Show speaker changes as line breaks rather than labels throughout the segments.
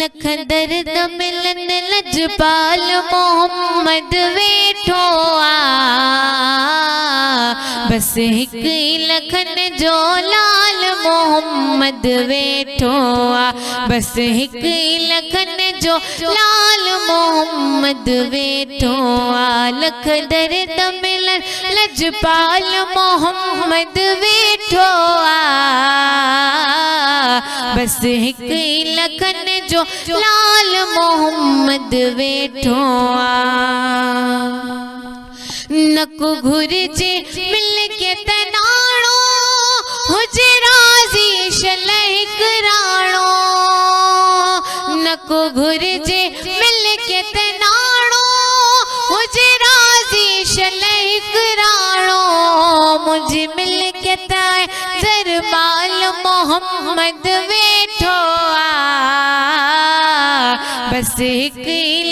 लख दर्द मिलन लजपाल मोहम्मद वेठो आ। बस हिक लखन जो लाल मोहम्मद वेठो आ। बस हिक लखन जो लाल मोहम्मद वेठो आ। लख दर्द मिलन लजपाल मोहम्मद वेठो आ। बस हिक लखन जो लाल मोहम्मद वेठो आ। नकु घुरजे मिल के तनाणो हुजे राज़ी शलह कराणो। नकु घुरजे मिल के तनाणो हुजे राज़ी शलह कराणो। मुझे मिल के ताए ज़रमाल मोहम्मद वेठो आ। बस हिक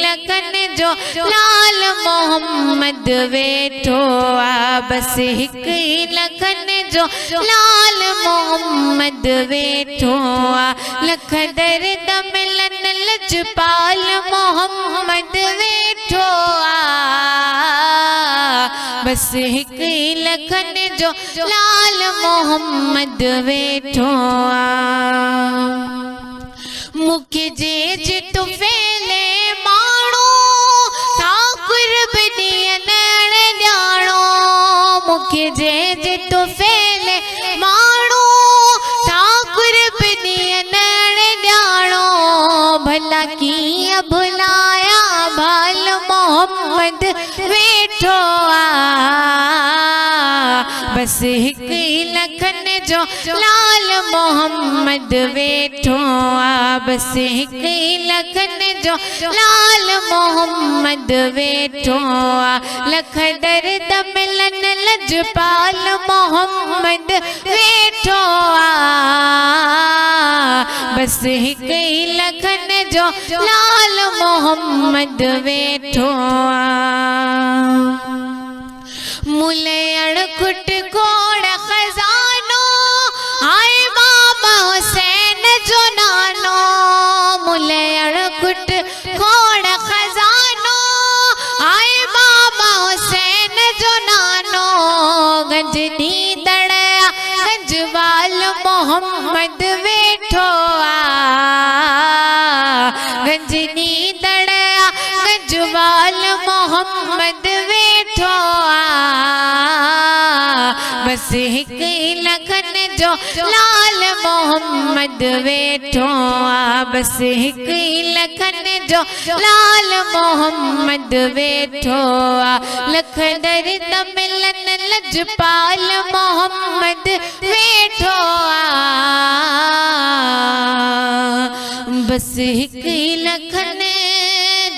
लखन जो लाल मोहम्मद वेठो आ। बस हिक लखन जो लाल मोहम्मद वेठो आ। लख दर्द मिलन लजपाल मोहम्मद वेठो आ। बस हिक लखन जो लाल मोहम्मद वेठो आ। मुखे जे जितु फेले माणो था कुर्बनी नैण ॼाणो। मुखे जे जितु फेले माणो था कुर्बनी नैण ॼाणो। भला कीअं भुलाया भाल मोहम्मद वेठो आ। बस हिक लखन जो लाल मोहम्मद वेठो आ। बस हिक लखन जो लाल मोहम्मद वेठो आ। लख दर्द मिलन लजपाल मोहम्मद वेठो आ। बस हिक लखन जो लाल मोहम्मद वेठो आ। मुले अड़खुट कोड़ खजानो हाय बाबा हुसैन जो नानो। मुले अड़खुट कोड़ खजानो हाय बाबा हुसैन जो नानो। गंजनी दड़या गंजवाल मोहम्मद वेठो आ। गंजनी दड़या गंजवाल मोहम्मद वेठो आ। बस हिक लखन जो लाल मोहम्मद वेठो आ। बस हिक लखन जो लाल मोहम्मद वेठो आ। लख दर्द मिलन लजपाल मोहम्मद वेठो आ। बस हिक लखन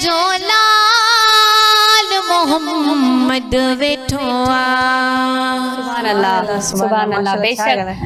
जो लाल मोहम्मद वेठो आ।
सुभान अल्लाह, सुभान अल्लाह, बेशक।